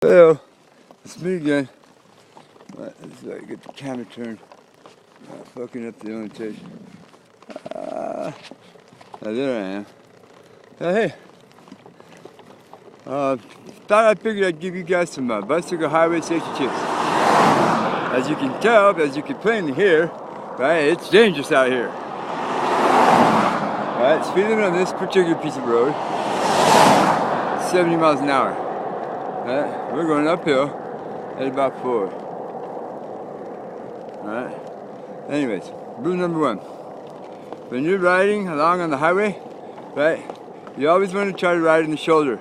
Hello, it's me again. Let's get the camera turned. Fucking up the orientation. Now there I am. Hey, thought I figured I'd give you guys some bicycle highway safety tips. As you can tell, as you can plainly hear, right, it's dangerous out here. Right, speed limit on this particular piece of road, 70 miles an hour. Right, we're going uphill at about 4. Alright. Anyways, rule number 1. When you're riding along on the highway, right, you always want to try to ride in the shoulder,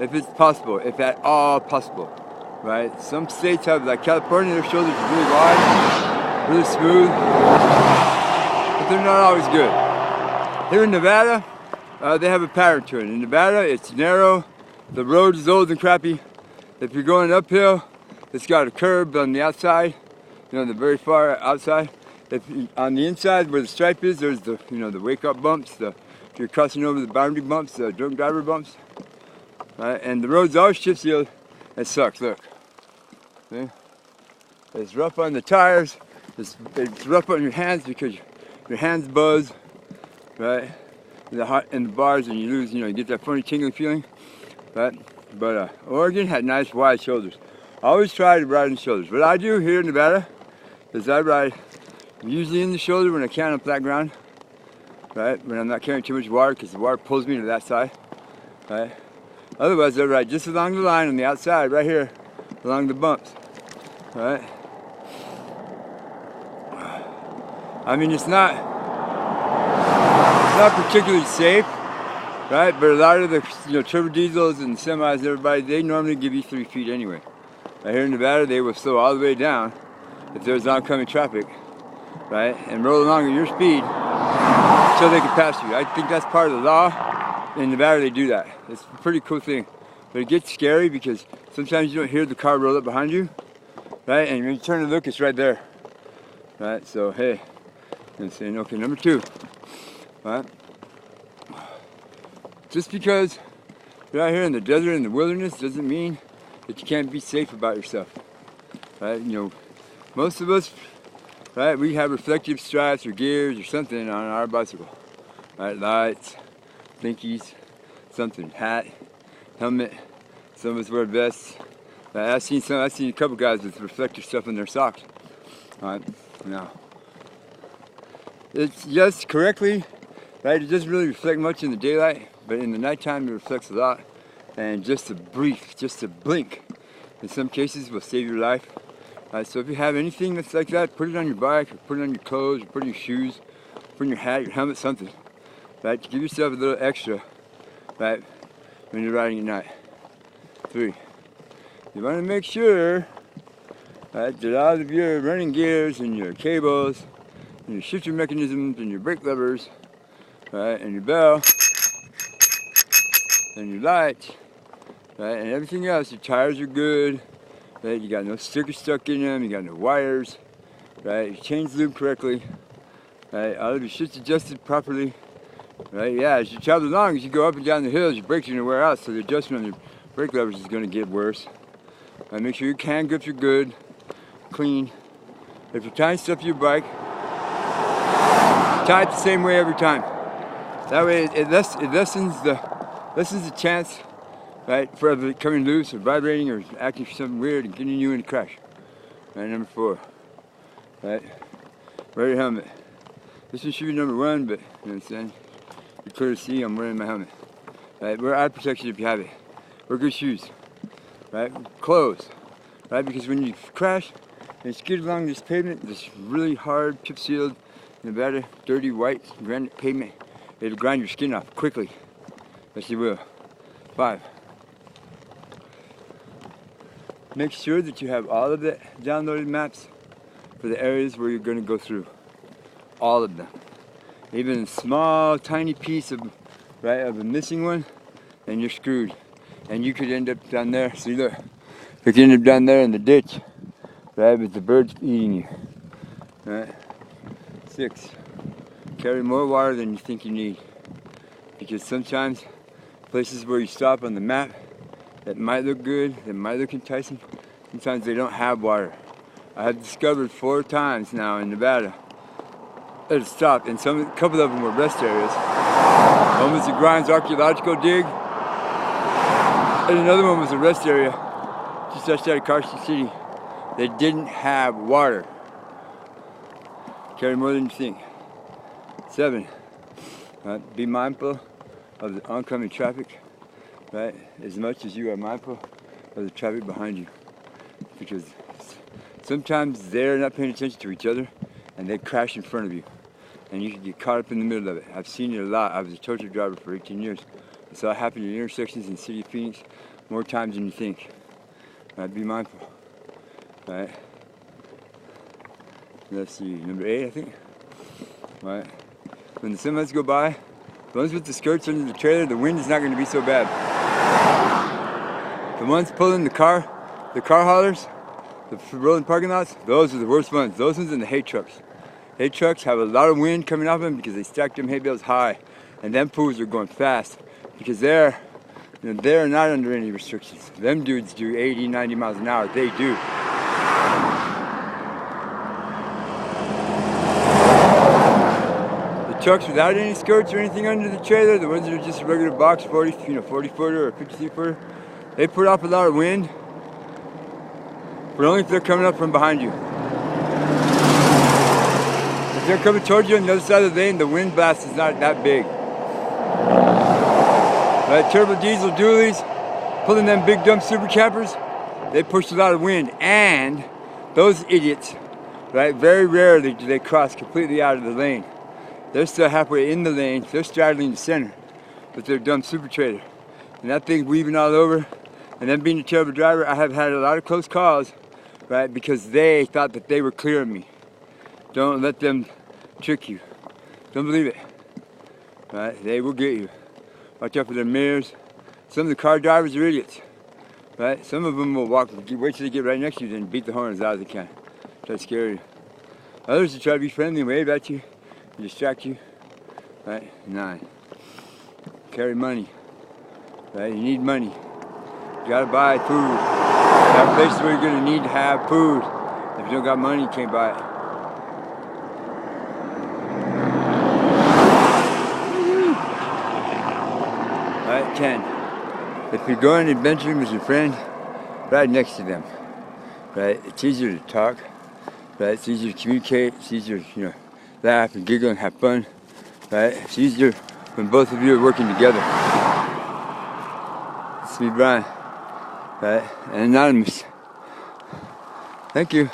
if it's possible, if at all possible. Right? Some states have, like California, their shoulders are really wide, really smooth, but they're not always good. Here in Nevada, they have a pattern to it. In Nevada, it's narrow, the road is old and crappy. If you're going uphill, it's got a curb on the outside, the very far outside. If on the inside where the stripe is, there's the, the wake-up bumps, if you're crossing over the boundary bumps, the drunk driver bumps. Right? And the road's always chip sealed. It sucks, look. See? It's rough on the tires, it's rough on your hands because your hands buzz, right? In the bars, and you lose, you get that funny tingling feeling, right? But Oregon had nice wide shoulders. I always try to ride in the shoulders. What I do here in Nevada is I ride usually in the shoulder when I can on flat ground, right? When I'm not carrying too much water because the water pulls me to that side, right? Otherwise, I ride just along the line on the outside, right here, along the bumps, right? I mean, it's not particularly safe, right? But a lot of the turbo diesels and semis, everybody, they normally give you 3 feet anyway. Right here in Nevada, they will slow all the way down if there's oncoming traffic, right? And roll along at your speed so they can pass you. I think that's part of the law. In Nevada, they do that. It's a pretty cool thing. But it gets scary because sometimes you don't hear the car roll up behind you, right? And when you turn to look, it's right there, right? So, hey, I'm saying, okay, number 2, right? Just because you're out here in the desert, in the wilderness, doesn't mean that you can't be safe about yourself, right? Most of us, right, we have reflective stripes or gears or something on our bicycle, right? Lights, blinkies, something, hat, helmet. Some of us wear vests. I've seen a couple guys with reflective stuff in their socks. Right now, it's just correctly, right? It doesn't really reflect much in the daylight, but in the nighttime it reflects a lot. And just a blink, in some cases will save your life. So if you have anything that's like that, put it on your bike, or put it on your clothes, or put it on your shoes, put it on your hat, your helmet, something. Right, to give yourself a little extra, right, when you're riding at night. 3, you want to make sure, right, that all of your running gears and your cables and your shifter mechanisms and your brake levers, right, and your bell and your lights, right, and everything else, your tires are good, right, you got no stickers stuck in them, you got no wires, right, your chain's lubed correctly, right, all of your shit's adjusted properly. Right, yeah, as you travel along, as you go up and down the hills, your brakes are going to wear out, so the adjustment on your brake levers is going to get worse. Make sure your can grips are good, clean. If you're tying stuff to your bike, tie it the same way every time. That way it lessens the chance, right, for it coming loose or vibrating or acting for something weird and getting you in a crash. Right, number 4, right, wear your helmet. This one should be number 1, but you know what I'm saying? You're clear to see I'm wearing my helmet. Right? Wear eye protection if you have it. Wear good shoes. Right? Clothes. Right? Because when you crash and skid along this pavement, this really hard, chip sealed, Nevada, dirty white granite pavement, it'll grind your skin off quickly. Yes, you will. 5. Make sure that you have all of the downloaded maps for the areas where you're going to go through. All of them. Even a small, tiny piece of a missing one, and you're screwed. And you could end up down there. See, look, you could end up down there in the ditch, right, with the birds eating you. Right. 6. Carry more water than you think you need, because sometimes places where you stop on the map, that might look good, that might look enticing. Sometimes they don't have water. I have discovered 4 times now in Nevada that it stopped, and a couple of them were rest areas. One was the Grimes Archaeological Dig, and another one was a rest area just outside of Carson City. They didn't have water. Carry more than you think. 7, be mindful of the oncoming traffic, right? As much as you are mindful of the traffic behind you. Because sometimes they're not paying attention to each other and they crash in front of you. And you can get caught up in the middle of it. I've seen it a lot. I was a tow truck driver for 18 years. I saw it happen in intersections in the city of Phoenix more times than you think. Right? Be mindful. Right? Let's see, number 8, I think. Right? When the semis go by, the ones with the skirts under the trailer, the wind is not going to be so bad. The ones pulling the car haulers, the rolling parking lots, those are the worst ones. Those ones and the hay trucks. Hay trucks have a lot of wind coming off them because they stack them hay bales high, and them fools are going fast because they're not under any restrictions. Them dudes do 80, 90 miles an hour. They do. The trucks without any skirts or anything under the trailer, the ones that are just a regular box 40 footer or 53 footer, they put off a lot of wind, but only if they're coming up from behind you. If they're coming towards you on the other side of the lane, the wind blast is not that big. Right, turbo diesel dualies, pulling them big dumb super campers, they push a lot of wind. And those idiots, right, very rarely do they cross completely out of the lane. They're still halfway in the lane, they're straddling the center with their dumb super trailer. And that thing weaving all over. And then being a terrible driver, I have had a lot of close calls, right, because they thought that they were clearing me. Don't let them trick you. Don't believe it. Right? They will get you. Watch out for their mirrors. Some of the car drivers are idiots. Right? Some of them will wait till they get right next to you, then beat the horn as loud as they can. Try to scare you. Others will try to be friendly and wave at you and distract you. Right? 9. Carry money. Right? You need money. You gotta buy food. There are places where you're gonna need to have food. If you don't got money, you can't buy it. Right, 10. If you're going adventuring with your friend, ride next to them. Right? It's easier to talk. Right? It's easier to communicate. It's easier to, laugh and giggle and have fun. Right? It's easier when both of you are working together. It's me, Brian. Right? And Anonymous. Thank you.